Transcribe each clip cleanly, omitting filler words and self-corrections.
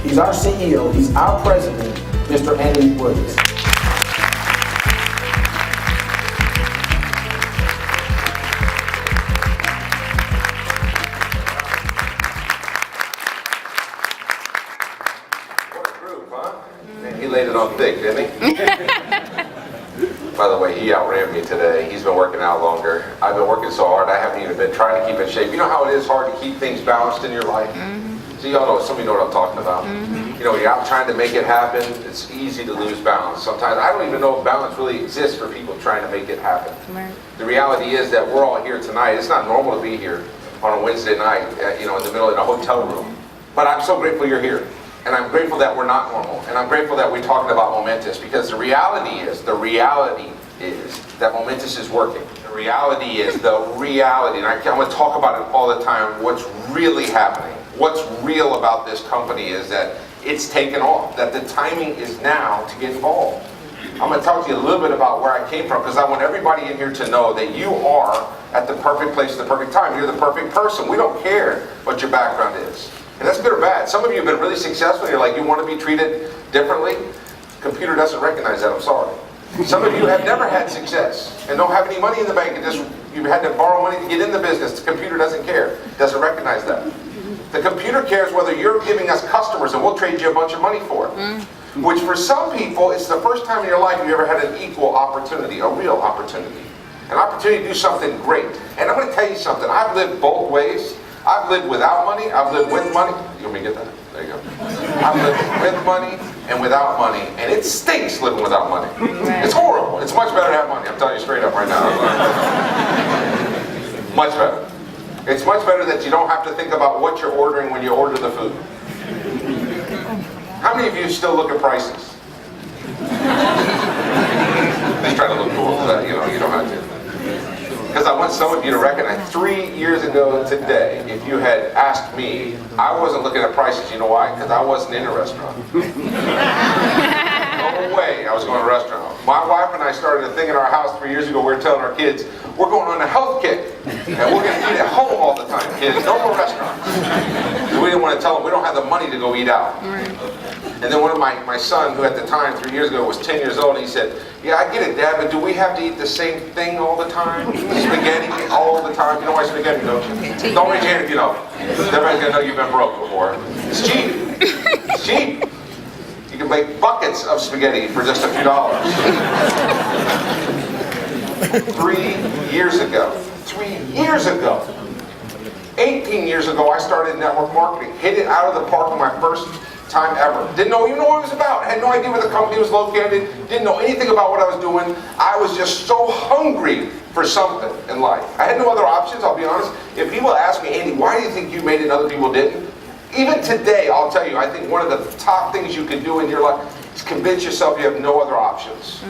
He's our CEO. He's our president, Mr. Andy McWilliams. He laid it on thick, didn't he? By the way, he outran me today. He's been working out longer. I've been working so hard, I haven't even been trying to keep in shape. You know how it is hard to keep things balanced in your life? So y'all know, some of you know what I'm talking about. You know, when you're out trying to make it happen, it's easy to lose balance. Sometimes, I don't even know if balance really exists for people trying to make it happen. The reality is that we're all here tonight. It's not normal to be here on a Wednesday night, in the middle of a hotel room. But I'm so grateful you're here. And I'm grateful that we're not normal. And I'm grateful that we're talking about Momentis, because the reality is that Momentis is working. The reality is and I'm going to talk about it all the time, what's really happening. What's real about this company is that it's taken off, that the timing is now to get involved. I'm going to talk to you a little bit about where I came from, because I want everybody in here to know that you are at the perfect place at the perfect time. You're the perfect person. We don't care what your background is. And that's good or bad. Some of you have been really successful. You're like, you want to be treated differently? Computer doesn't recognize that. I'm sorry. Some of you have never had success and don't have any money in the bank, and you've had to borrow money to get in the business. The computer doesn't care. Doesn't recognize that. The computer cares whether you're giving us customers, and we'll trade you a bunch of money for it. Which for some people, it's the first time in your life you ever had an equal opportunity, a real opportunity. An opportunity to do something great. And I'm going to tell you something. I've lived both ways. I've lived without money, I've lived with money. You want me to get that? There you go. I've lived with money and without money, and it stinks living without money. It's horrible. It's much better to have money. I'm telling you straight up right now. Much better. It's much better that you don't have to think about what you're ordering when you order the food. How many of you still look at prices? Just try to look cool. You don't have to. Because I want some of you to recognize, 3 years ago today, if you had asked me, I wasn't looking at prices. You know why? Because I wasn't in a restaurant. No way I was going to a restaurant. My wife and I started a thing in our house 3 years ago. We were telling our kids, we're going on a health kick. And we're going to eat at home all the time, kids. No more restaurants. We didn't want to tell them we don't have the money to go eat out. And then one of my son, who at the time, 3 years ago, was 10 years old, and he said, yeah, I get it, Dad, but do we have to eat the same thing all the time? Spaghetti all the time? You know why spaghetti, don't you? Don't raise your hand if you know. Everybody's going to know you've been broke before. It's cheap. It's cheap. You can make buckets of spaghetti for just a few dollars. 3 years ago. 18 years ago, I started network marketing. Hit it out of the park on my first time ever. Didn't know even know what it was about. Had no idea where the company was located. Didn't know anything about what I was doing. I was just so hungry for something in life. I had no other options, I'll be honest. If people ask me, Andy, why do you think you made it and other people didn't? Even today, I'll tell you, I think one of the top things you can do in your life is convince yourself you have no other options.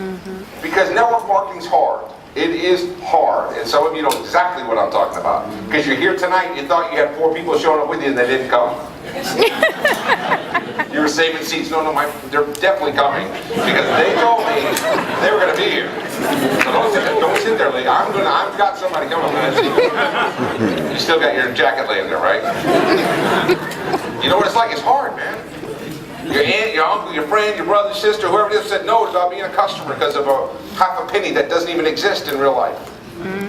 Because network marketing's hard. It is hard. And some of you know exactly what I'm talking about. Because you're here tonight, you thought you had 4 people showing up with you and they didn't come. You were saving seats. No, they're definitely coming. Because they told me they were going to be here. So don't sit there, lady. I've got somebody coming. You still got your jacket laying there, right? You know what it's like? It's hard, man. Your aunt, your uncle, your friend, your brother, sister, whoever it is said no about being a customer because of a half a penny that doesn't even exist in real life.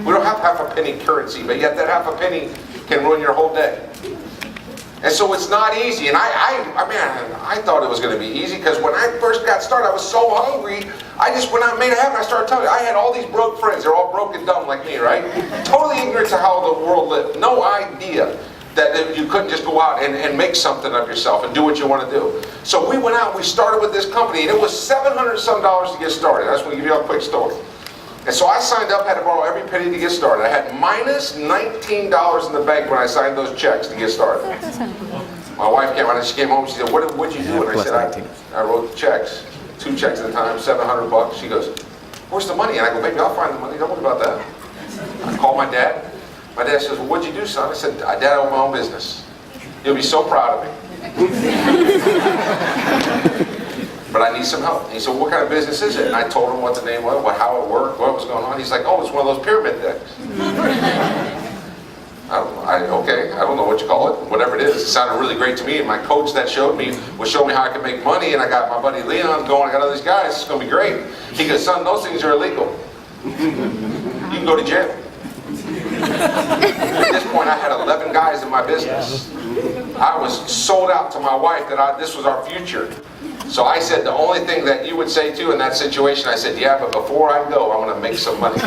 We don't have half a penny currency, but yet that half a penny can ruin your whole day. And so it's not easy. And I thought it was going to be easy, because when I first got started, I was so hungry. When I made it happen, I started telling you, I had all these broke friends. They're all broke and dumb like me, right? Totally ignorant to how the world lived. No idea that you couldn't just go out and make something of yourself and do what you want to do. So we went out, we started with this company, and it was $700 some to get started. I just want to give you a quick story. And so I signed up, had to borrow every penny to get started. I had minus $19 in the bank when I signed those checks to get started. My wife came out and she came home and she said, what'd you do? And I said, I wrote the checks, 2 checks at a time, $700. She goes, where's the money? And I go, baby, I'll find the money, don't worry about that. I called my dad. My dad says, well, what'd you do, son? I said, Dad, I own my own business. You'll be so proud of me. But I need some help. And he said, what kind of business is it? And I told him what the name was, how it worked, what was going on. He's like, oh, it's one of those pyramid things. I don't know what you call it, whatever it is. It sounded really great to me, and my coach that showed me was showing me how I could make money, and I got my buddy Leon going, I got all these guys, it's gonna be great. He goes, son, those things are illegal. You can go to jail. At this point, I had 11 guys in my business. I was sold out to my wife that this was our future. So I said, the only thing that you would say to in that situation, I said, yeah, but before I go, I want to make some money.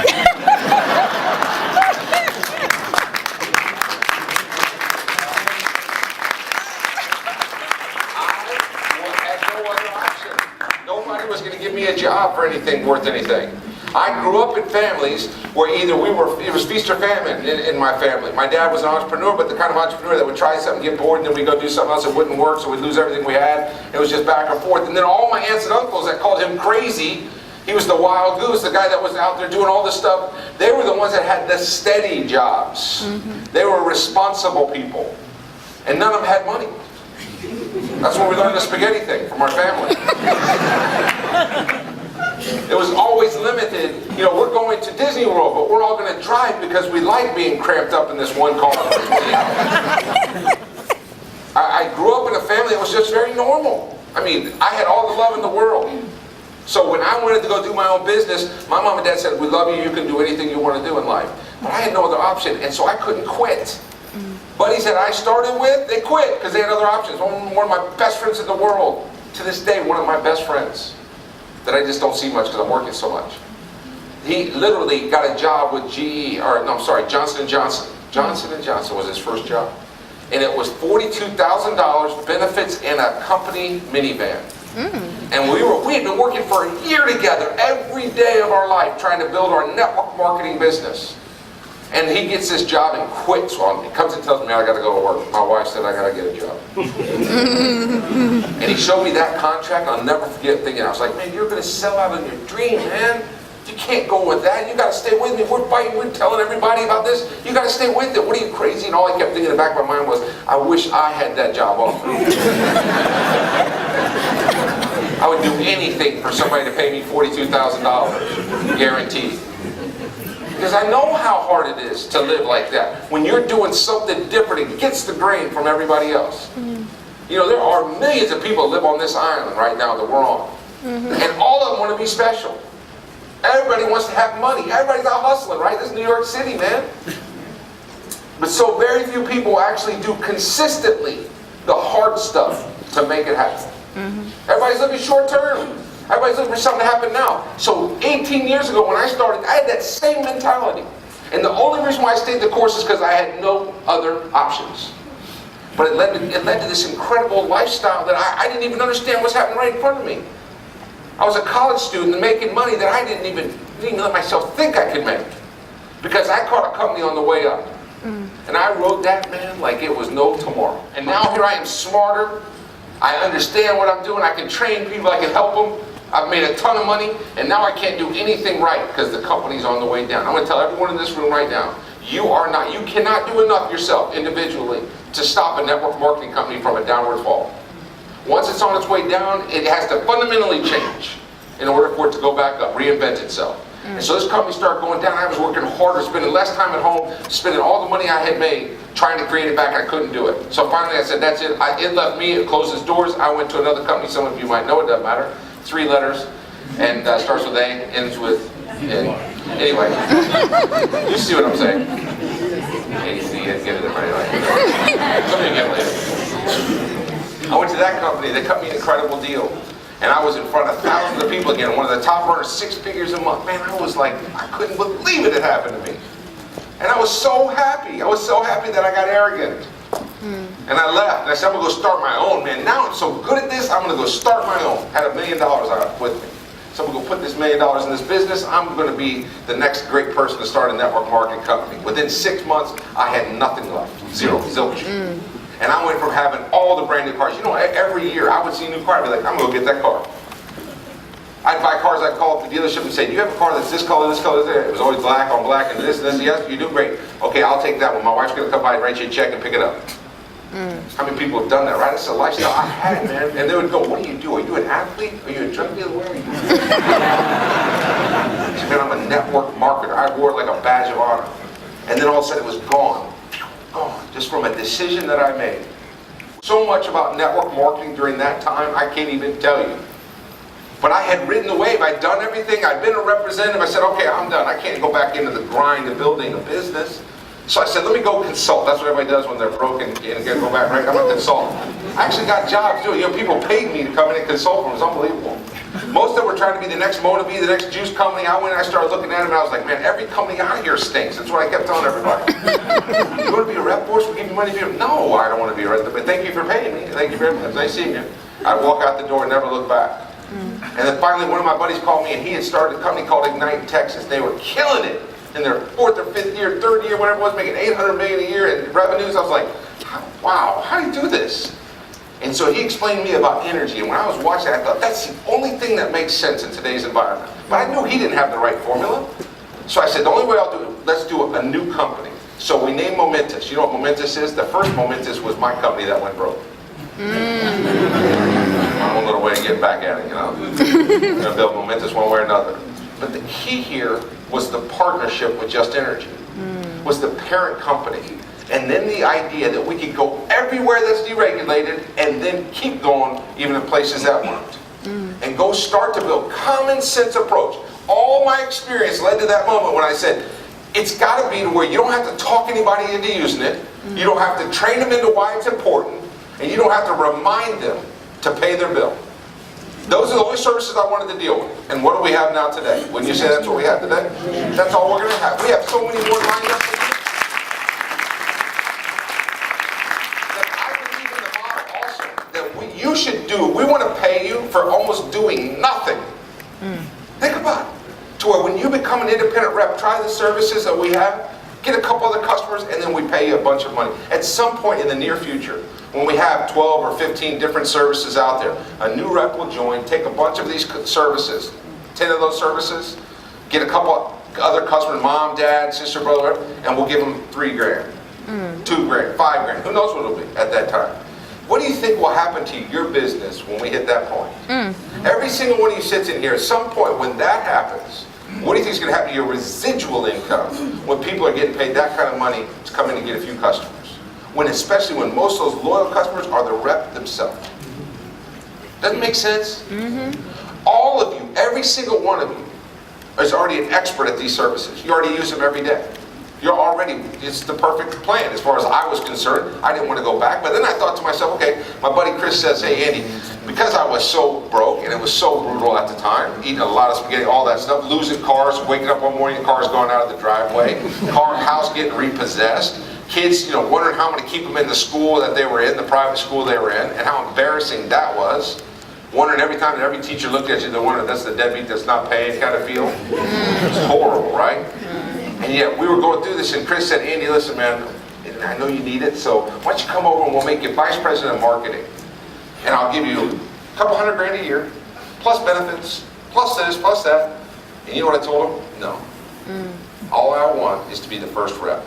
Nobody was going to give me a job for anything worth anything. I grew up in families where either it was feast or famine in my family. My dad was an entrepreneur, but the kind of entrepreneur that would try something, get bored, and then we'd go do something else that wouldn't work, so we'd lose everything we had. It was just back and forth. And then all my aunts and uncles that called him crazy, he was the wild goose, the guy that was out there doing all this stuff, they were the ones that had the steady jobs. They were responsible people. And none of them had money. That's where we learned the spaghetti thing from our family. It was always limited. You know, we're going to Disney World, but we're all going to drive because we like being cramped up in this one car. I grew up in a family that was just very normal. I mean, I had all the love in the world. So when I wanted to go do my own business, my mom and dad said, we love you, you can do anything you want to do in life. But I had no other option, and so I couldn't quit. Buddies that I started with, they quit because they had other options. One of my best friends in the world, to this day, one of my best friends, that I just don't see much because I'm working so much. He literally got a job with Johnson & Johnson. Johnson & Johnson was his first job. And it was $42,000 benefits in a company minivan. And we had been working for a year together every day of our life trying to build our network marketing business. And he gets this job and quits on me. He comes and tells me, I got to go to work. My wife said I got to get a job. And he showed me that contract. I'll never forget thinking, I was like, man, you're going to sell out on your dream, man. You can't go with that. You got to stay with me. We're fighting. We're telling everybody about this. You got to stay with it. What are you, crazy? And all I kept thinking in the back of my mind was, I wish I had that job offer. I would do anything for somebody to pay me $42,000, guaranteed. Because I know how hard it is to live like that. When you're doing something different, it gets the grain from everybody else. You know, there are millions of people that live on this island right now that we're on. And all of them want to be special. Everybody wants to have money. Everybody's out hustling, right? This is New York City, man. But so very few people actually do consistently the hard stuff to make it happen. Everybody's looking short term. Everybody's looking for something to happen now. So 18 years ago when I started, I had that same mentality. And the only reason why I stayed the course is because I had no other options. But it led to this incredible lifestyle that I didn't even understand what's happening right in front of me. I was a college student making money that I didn't even let myself think I could make. Because I caught a company on the way up. And I rode that, man, like it was no tomorrow. And now here I am smarter. I understand what I'm doing. I can train people. I can help them. I've made a ton of money, and now I can't do anything right because the company's on the way down. I'm going to tell everyone in this room right now, you cannot do enough yourself individually to stop a network marketing company from a downward fall. Once it's on its way down, it has to fundamentally change in order for it to go back up, reinvent itself. And so this company started going down. I was working harder, spending less time at home, spending all the money I had made, trying to create it back. I couldn't do it. So finally I said, that's it. It left me. It closed its doors. I went to another company. Some of you might know, it doesn't matter. 3 letters, and starts with A, ends with N. Anyway, you see what I'm saying? Get it right away. Some of you get it later. I went to that company. They cut me an incredible deal. And I was in front of thousands of people again. One of the top earners, 6 figures a month. Man, I was like, I couldn't believe it had happened to me. And I was so happy. I was so happy that I got arrogant. And I left. And I said, I'm going to go start my own, man. Now I'm so good at this, I'm going to go start my own. Had $1 million with me. So I'm going to go put this $1 million in this business. I'm going to be the next great person to start a network marketing company. Within 6 months, I had nothing left. Zero. Zilch. And I went from having all the brand new cars. You know, every year I would see a new car. I'd be like, I'm going to go get that car. I'd buy cars, I'd call up the dealership and say, do you have a car that's this color, this color, this? It was always black on black and this. Yes, you do, great. Okay, I'll take that one. My wife's going to come by and write you a check and pick it up. How many people have done that, right? It's a lifestyle I had, man. And they would go, what do you do? Are you an athlete? Are you a drug dealer? Where are you? I said, man, I'm a network marketer. I wore it like a badge of honor. And then all of a sudden it was gone. gone, just from a decision that I made. So much about network marketing during that time, I can't even tell you. But I had ridden the wave, I'd done everything, I'd been a representative, I said, okay, I'm done. I can't go back into the grind of building a business. So I said, let me go consult. That's what everybody does when they're broken and go back, right? I'm a consultant. I actually got jobs doing it. People paid me to come in and consult them. It was unbelievable. Most of them were trying to be the next Motivate, the next juice company. I went and I started looking at them and I was like, man, every company out here stinks. That's what I kept telling everybody. You want to be a rep for us? We'll give you money to be a rep. No, I don't want to be a rep, but thank you for paying me. Thank you very much. Nice seeing you. I'd walk out the door and never look back. And then finally one of my buddies called me and he had started a company called Ignite in Texas. They were killing it in their 4th or 5th year, 3rd year, whatever it was, making $800 million a year in revenues. I was like, wow, how do you do this? And so he explained to me about energy, and when I was watching I thought, that's the only thing that makes sense in today's environment. But I knew he didn't have the right formula. So I said, the only way I'll do it, let's do a new company. So we named Momentis. You know what Momentis is? The first Momentis was my company that went broke. My own little way of getting back at it, you know. We're going to build Momentis one way or another. But the key here was the partnership with Just Energy, was the parent company. And then the idea that we could go everywhere that's deregulated and then keep going even in places that weren't. And go start to build common sense approach. All my experience led to that moment when I said, it's got to be to where you don't have to talk anybody into using it, you don't have to train them into why it's important, and you don't have to remind them to pay their bill. Those are the only services I wanted to deal with. And what do we have now today? Wouldn't you say that's what we have today? That's all we're going to have. We have so many more lined up. That I believe in the model also that you should do. We want to pay you for almost doing nothing. Think about it. To where when you become an independent rep, try the services that we have, get a couple other customers, and then we pay you a bunch of money. At some point in the near future, when we have 12 or 15 different services out there, a new rep will join, take a bunch of these services, 10 of those services, get a couple other customers, mom, dad, sister, brother, and we'll give them $3 grand, $2 grand, $5 grand. Who knows what it'll be at that time? What do you think will happen to your business when we hit that point? Every single one of you sits in here, at some point when that happens, what do you think is going to happen to your residual income when people are getting paid that kind of money to come in and get a few customers? Especially when most of those loyal customers are the rep themselves. Doesn't make sense? All of you, every single one of you, is already an expert at these services. You already use them every day. You're already, it's the perfect plan as far as I was concerned. I didn't want to go back, but then I thought to myself, okay, my buddy Chris says, hey Andy, because I was so broke and it was so brutal at the time, eating a lot of spaghetti, all that stuff, losing cars, waking up one morning, cars going out of the driveway, house getting repossessed, kids, wondering how I'm going to keep them in the school that they were in, the private school they were in, and how embarrassing that was. Wondering every time that every teacher looked at you, they're wondering, that's the deadbeat that's not paying kind of feel. It's horrible, right? And yet we were going through this, and Chris said, Andy, listen, man, I know you need it, so why don't you come over and we'll make you vice president of marketing. And I'll give you a couple $100 grand a year, plus benefits, plus this, plus that. And you know what I told him? No. All I want is to be the first rep.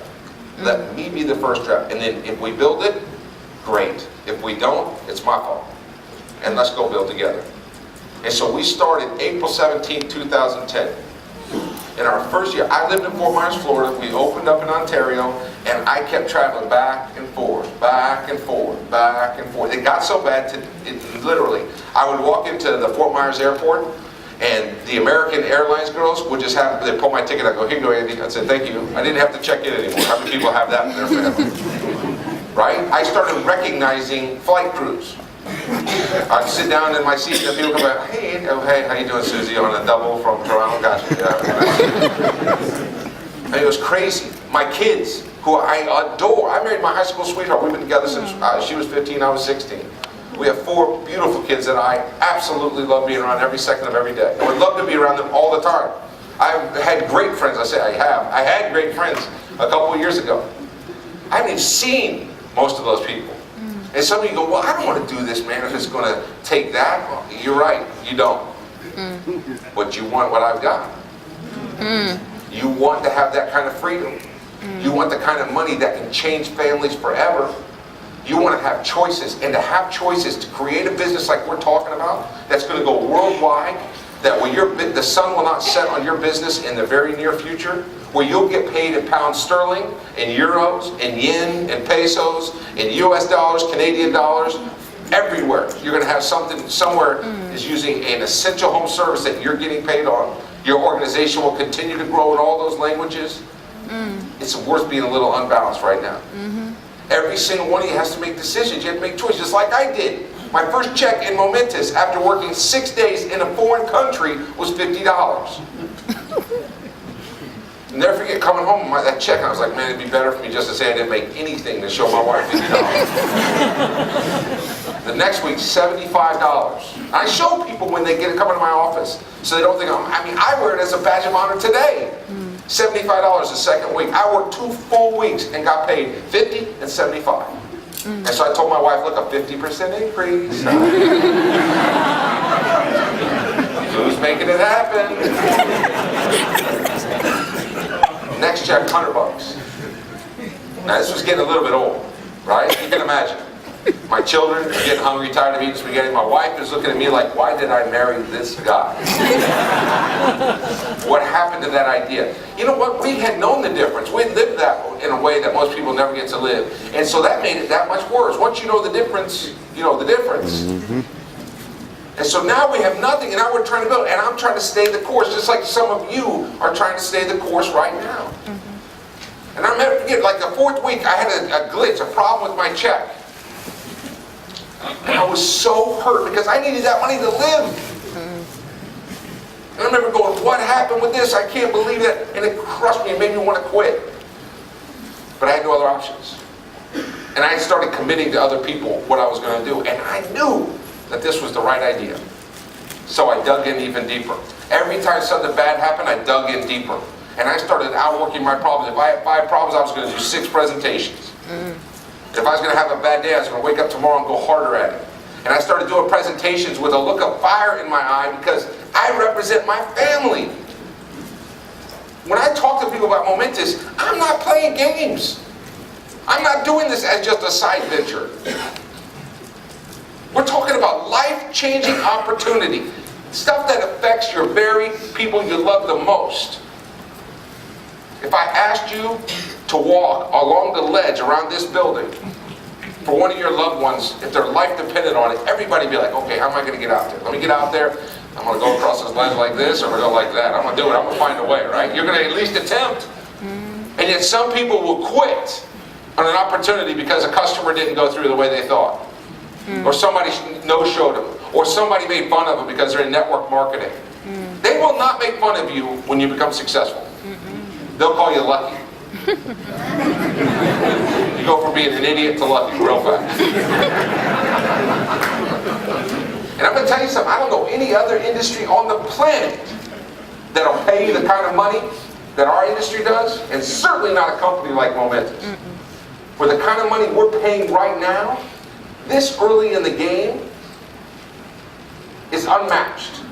Let me be the first rep. And then if we build it, great. If we don't, it's my fault. And let's go build together. And so we started April 17, 2010. In our first year, I lived in Fort Myers, Florida. We opened up in Ontario, and I kept traveling back and forth, back and forth, back and forth. It got so bad, literally, I would walk into the Fort Myers airport, and the American Airlines girls would just they'd pull my ticket. I'd go, here you go, Andy. I'd say, thank you. I didn't have to check in anymore. How many people have that in their family? Right? I started recognizing flight crews. I'd sit down in my seat and people come back, hey, Andy. Oh, hey, how you doing, Susie, on a double from Toronto? Gotcha. And it was crazy. My kids, who I adore, I married my high school sweetheart. We've been together since she was 15, I was 16. We have 4 beautiful kids that I absolutely love being around every second of every day. I would love to be around them all the time. I've had great friends. I say I have. I had great friends a couple of years ago. I haven't even seen most of those people. And some of you go, well, I don't want to do this, man, if it's going to take that. Well, you're right, you don't. But you want what I've got. You want to have that kind of freedom. You want the kind of money that can change families forever. You want to have choices, and to have choices to create a business like we're talking about that's going to go worldwide, that the sun will not set on your business in the very near future, where you'll get paid in pounds sterling, in euros, in yen, in pesos, in US dollars, Canadian dollars, everywhere. You're going to have something, somewhere is using an essential home service that you're getting paid on. Your organization will continue to grow in all those languages. It's worth being a little unbalanced right now. Every single one of you has to make decisions. You have to make choices, just like I did. My first check in Momentis after working 6 days in a foreign country was $50. I'll never forget coming home with that check, and I was like, man, it'd be better for me just to say I didn't make anything than show my wife $50. The next week, $75. I show people when they come into my office, so they don't think I wear it as a badge of honor today. $75 the second week. I worked 2 full weeks and got paid $50 and $75. And so I told my wife, look, a 50% increase. Who's making it happen? Next check, $100. Now this was getting a little bit old, right? You can imagine. My children are getting hungry, tired of eating spaghetti. My wife is looking at me like, why did I marry this guy? What happened to that idea? You know what? We had known the difference. We lived that in a way that most people never get to live. And so that made it that much worse. Once you know the difference, you know the difference. And so now we have nothing, and now we're trying to build, and I'm trying to stay the course, just like some of you are trying to stay the course right now. And I remember, like the 4th week, I had a glitch, a problem with my check. And I was so hurt because I needed that money to live. And I remember going, what happened with this? I can't believe that. And it crushed me and made me want to quit. But I had no other options. And I started committing to other people what I was going to do. And I knew that this was the right idea. So I dug in even deeper. Every time something bad happened, I dug in deeper. And I started outworking my problems. If I had 5 problems, I was going to do 6 presentations. If I was going to have a bad day, I was going to wake up tomorrow and go harder at it. And I started doing presentations with a look of fire in my eye because I represent my family. When I talk to people about Momentis, I'm not playing games. I'm not doing this as just a side venture. We're talking about life-changing opportunity. Stuff that affects your very people you love the most. If I asked you to walk along the ledge around this building for one of your loved ones, if their life depended on it, everybody would be like, okay, how am I going to get out there? Let me get out there. I'm going to go across this ledge like this, or I'm going to go like that. I'm going to do it. I'm going to find a way, right? You're going to at least attempt. And yet some people will quit on an opportunity because a customer didn't go through the way they thought. Or somebody no-showed them. Or somebody made fun of them because they're in network marketing. They will not make fun of you when you become successful. They'll call you lucky. You go from being an idiot to lucky real fast. And I'm going to tell you something. I don't know any other industry on the planet that'll pay you the kind of money that our industry does, and certainly not a company like Momentis. For the kind of money we're paying right now, this early in the game, is unmatched.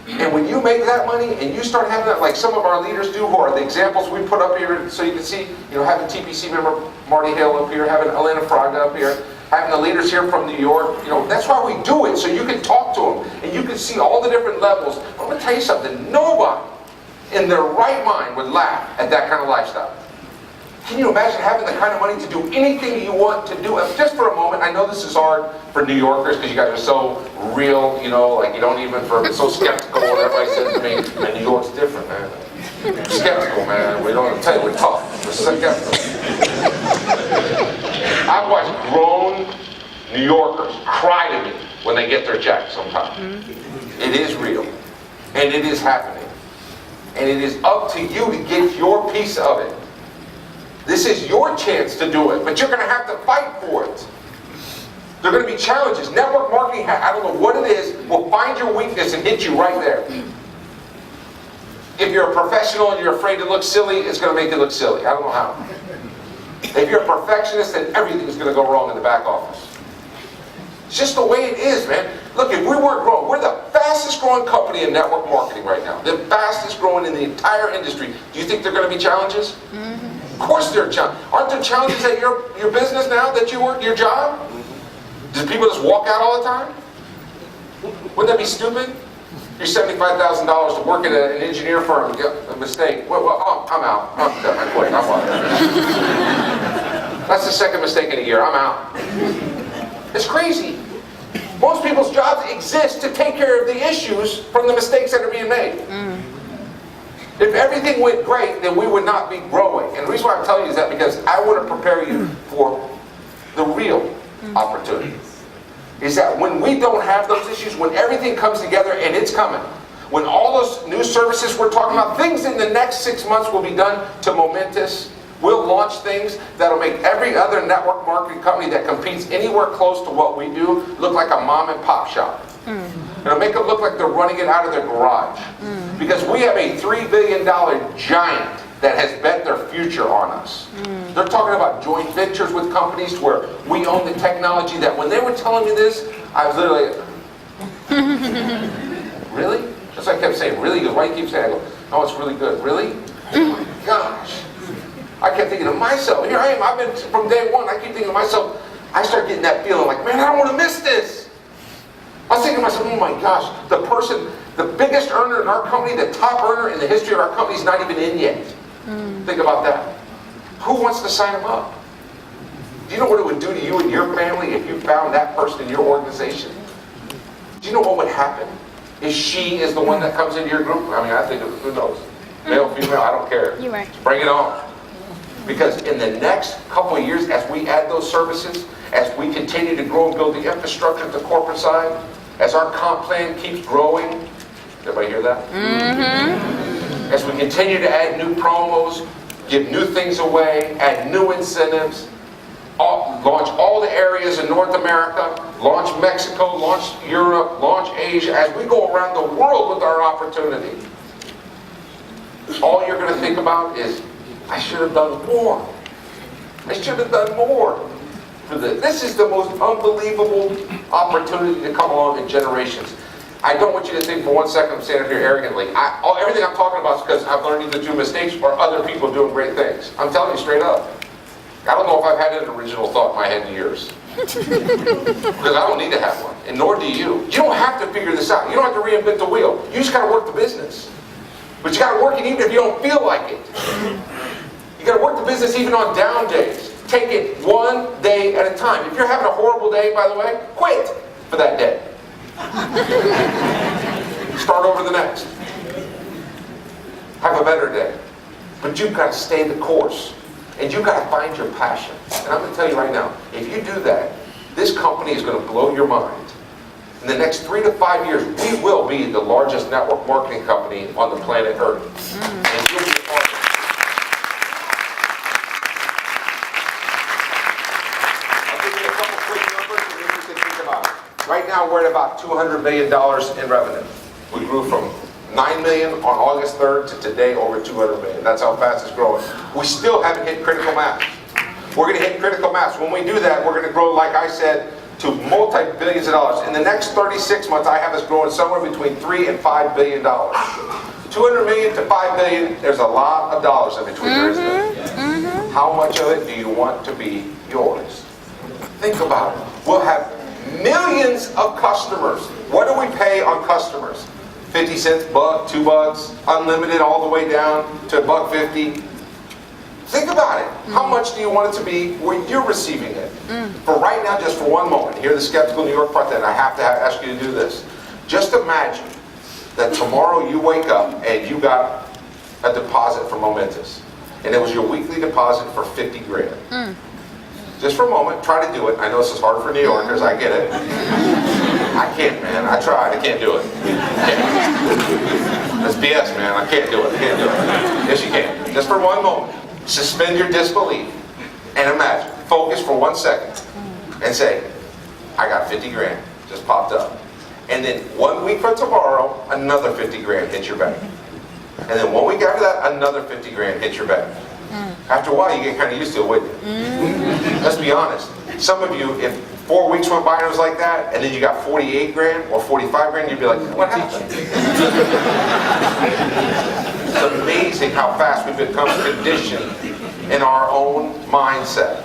And when you make that money and you start having that, like some of our leaders do, who are the examples we put up here, so you can see, having TPC member Marty Hale up here, having Elena Fraga up here, having the leaders here from New York, that's why we do it, so you can talk to them and you can see all the different levels. I'm going to tell you something, nobody in their right mind would laugh at that kind of lifestyle. Can you imagine having the kind of money to do anything you want to do? Just for a moment, I know this is hard for New Yorkers because you guys are so real, like you don't even, so skeptical when everybody says to me, man, New York's different, man. Skeptical, man. We don't tell you we're tough. We're skeptical. I've watched grown New Yorkers cry to me when they get their check sometimes. It is real. And it is happening. And it is up to you to get your piece of it. This is your chance to do it, but you're going to have to fight for it. There are going to be challenges. Network marketing, I don't know what it is, will find your weakness and hit you right there. If you're a professional and you're afraid to look silly, it's going to make you look silly. I don't know how. If you're a perfectionist, then everything's going to go wrong in the back office. It's just the way it is, man. Look, if we weren't growing, we're the fastest growing company in network marketing right now. The fastest growing in the entire industry. Do you think there are going to be challenges? Of course there are challenges. Aren't there challenges at your business now that you work, your job? Do people just walk out all the time? Wouldn't that be stupid? You're $75,000 to work at an engineer firm. A mistake. Well, I'm out. I'm done. I quit. I'm out. That's the second mistake in a year. I'm out. It's crazy. Most people's jobs exist to take care of the issues from the mistakes that are being made. If everything went great, then we would not be growing. And the reason why I'm telling you is that because I want to prepare you for the real opportunity. Is that when we don't have those issues, when everything comes together, and it's coming, when all those new services we're talking about, things in the next 6 months will be done to Momentis. We'll launch things that'll make every other network marketing company that competes anywhere close to what we do look like a mom and pop shop. It'll make them look like they're running it out of their garage. Because we have a $3 billion giant that has bet their future on us. They're talking about joint ventures with companies where we own the technology that when they were telling me this, I was literally, really? That's what I kept saying, really? Because why do you keep saying? I go, no, it's really good. Really? Oh my gosh. I kept thinking to myself, here I am, I've been from day one, I keep thinking to myself, I start getting that feeling like, man, I don't want to miss this. I was thinking to myself, oh my gosh, the person, the biggest earner in our company, the top earner in the history of our company is not even in yet. Think about that. Who wants to sign them up? Do you know what it would do to you and your family if you found that person in your organization? Do you know what would happen? If she is the one that comes into your group? I mean, I think, who knows? Male, female, I don't care. You're right. Bring it on. Because in the next couple of years, as we add those services, as we continue to grow and build the infrastructure at the corporate side, as our comp plan keeps growing, everybody hear that? As we continue to add new promos, give new things away, add new incentives, launch all the areas in North America, launch Mexico, launch Europe, launch Asia, as we go around the world with our opportunity, all you're going to think about is, I should have done more. I should have done more for this. This is the most unbelievable opportunity to come along in generations. I don't want you to think for 1 second I'm standing here arrogantly. Everything I'm talking about is because I've learned either through mistakes or other people doing great things. I'm telling you straight up. I don't know if I've had an original thought in my head in years. Because I don't need to have one, and nor do you. You don't have to figure this out. You don't have to reinvent the wheel. You just got to work the business. But you got to work it even if you don't feel like it. You got to work the business even on down days. Take it one day at a time. If you're having a horrible day, by the way, quit for that day. Start over the next. Have a better day. But you've got to stay the course. And you've got to find your passion. And I'm going to tell you right now, if you do that, this company is going to blow your mind. In the next 3 to 5 years, we will be the largest network marketing company on the planet Earth. And you'll be a part of it. I'll give you a couple quick numbers and then you can think about it. Right now, we're at about $200 million in revenue. We grew from 9 million on August 3rd to today over 200 million. That's how fast it's growing. We still haven't hit critical mass. We're going to hit critical mass. When we do that, we're going to grow, like I said, to multi-billions of dollars. In the next 36 months, I have us growing somewhere between $3 and $5 billion. 200 million to 5 billion, there's a lot of dollars in between there, isn't there? How much of it do you want to be yours? Think about it. We'll have millions of customers. What do we pay on customers? 50 cents, buck, $2, unlimited all the way down to $1.50. Think about it. How much do you want it to be where you're receiving it? For right now, just for one moment, hear the skeptical New York part that I have to ask you to do this. Just imagine that tomorrow you wake up and you got a deposit from Momentis. And it was your weekly deposit for 50 grand. Just for a moment, try to do it. I know this is hard for New Yorkers, I get it. I can't, man. I tried, I can't do it. That's BS, man. I can't do it, I can't do it. Yes, you can. Just for one moment, suspend your disbelief and imagine. Focus for 1 second and say, I got 50 grand, just popped up. And then 1 week from tomorrow, another 50 grand hits your bank. And then 1 week after that, another 50 grand hits your bank. After a while, you get kind of used to it, wouldn't you? Let's be honest. Some of you, if 4 weeks went by and it was like that, and then you got 48 grand or 45 grand, you'd be like, what happened? It's amazing how fast we've become conditioned in our own mindset.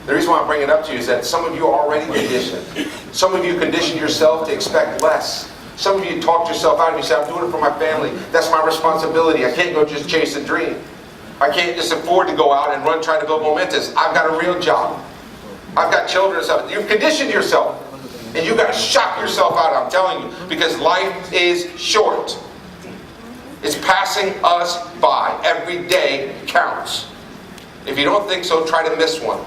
The reason why I'm bringing it up to you is that some of you are already conditioned. Some of you conditioned yourself to expect less Some of you talked yourself out and you said, I'm doing it for my family. That's my responsibility. I can't go just chase a dream. I can't just afford to go out and run trying to build Momentis. I've got a real job. I've got children and stuff. You've conditioned yourself. And you've got to shock yourself out, I'm telling you. Because life is short. It's passing us by. Every day counts. If you don't think so, try to miss one.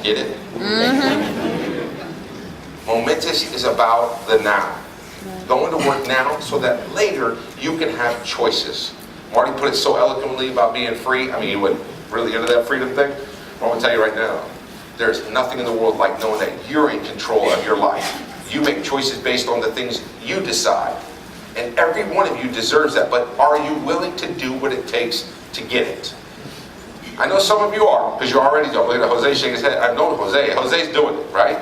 Get it? Momentis is about the now. Going to work now so that later you can have choices. Marty put it so eloquently about being free. I mean, you went really into that freedom thing. I want to tell you right now, there's nothing in the world like knowing that you're in control of your life. You make choices based on the things you decide. And every one of you deserves that. But are you willing to do what it takes to get it? I know some of you are, because you're already doing it. Look at Jose shaking his head. I've known Jose. Jose's doing it, right?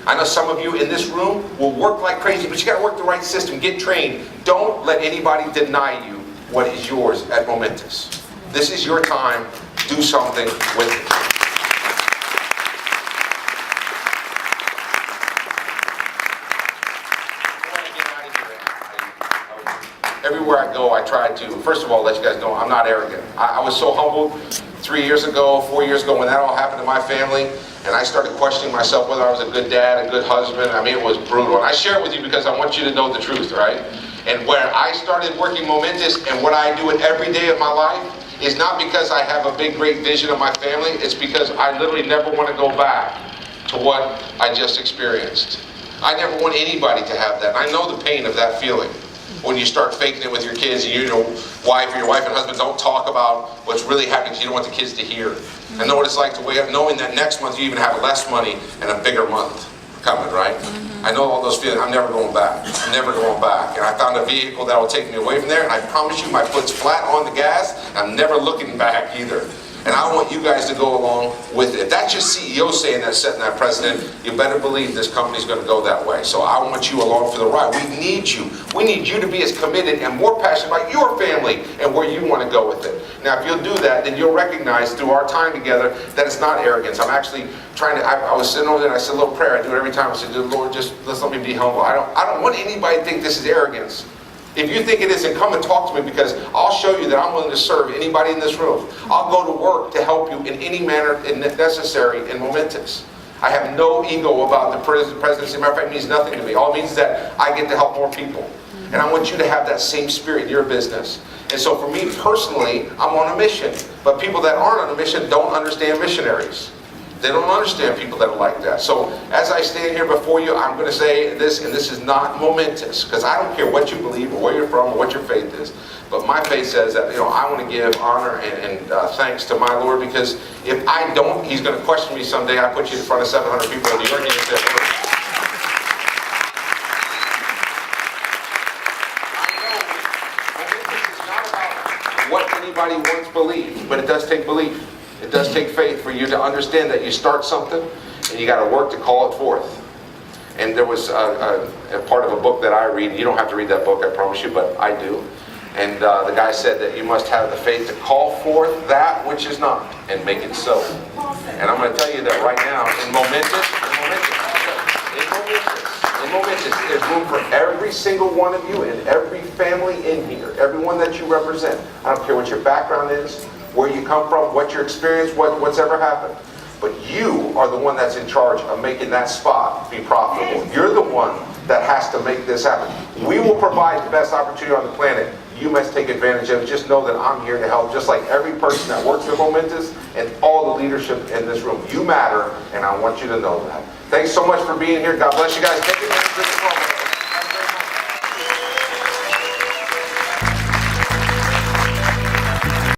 I know some of you in this room will work like crazy, but you got to work the right system. Get trained. Don't let anybody deny you what is yours at Momentis. This is your time. Do something with it. Everywhere I go, I try to, first of all, let you guys know I'm not arrogant. I was so humbled 3 years ago, 4 years ago, when that all happened to my family, and I started questioning myself whether I was a good dad, a good husband. I mean, it was brutal. And I share it with you because I want you to know the truth, right? And where I started working Momentis and what I do it every day of my life is not because I have a big, great vision of my family. It's because I literally never want to go back to what I just experienced. I never want anybody to have that. I know the pain of that feeling. When you start faking it with your kids, and your wife and husband don't talk about what's really happening, because you don't want the kids to hear. I know what it's like to wake up knowing that next month you even have less money and a bigger month coming, right? I know all those feelings. I'm never going back. I'm never going back. And I found a vehicle that will take me away from there, and I promise you my foot's flat on the gas, and I'm never looking back either. And I want you guys to go along with it. If that's your CEO saying that, setting that precedent, you better believe this company's going to go that way. So I want you along for the ride. We need you. We need you to be as committed and more passionate about your family and where you want to go with it. Now, if you'll do that, then you'll recognize through our time together that it's not arrogance. I'm actually trying to, I was sitting over there and I said a little prayer. I do it every time. I said, Lord, just let me be humble. I don't want anybody to think this is arrogance. If you think it isn't, come and talk to me, because I'll show you that I'm willing to serve anybody in this room. I'll go to work to help you in any manner necessary in Momentis. I have no ego about the presidency. Matter of fact, it means nothing to me. All it means is that I get to help more people. And I want you to have that same spirit in your business. And so for me personally, I'm on a mission. But people that aren't on a mission don't understand missionaries. They don't understand people that are like that. So as I stand here before you, I'm going to say this, and this is not momentous, because I don't care what you believe or where you're from or what your faith is. But my faith says that, I want to give honor and thanks to my Lord, because if I don't, He's going to question me someday. I put you in front of 700 people in New York and you said, what anybody once believed, but it does take belief. It does take faith for you to understand that you start something and you got to work to call it forth. And there was a part of a book that I read. You don't have to read that book, I promise you, but I do. And the guy said that you must have the faith to call forth that which is not and make it so. And I'm going to tell you that right now in Momentis, there's room for every single one of you and every family in here, everyone that you represent. I don't care what your background is, where you come from, what your experience, what's ever happened. But you are the one that's in charge of making that spot be profitable. You're the one that has to make this happen. We will provide the best opportunity on the planet. You must take advantage of it. Just know that I'm here to help, just like every person that works at Momentis and all the leadership in this room. You matter, and I want you to know that. Thanks so much for being here. God bless you guys. Take advantage of this moment.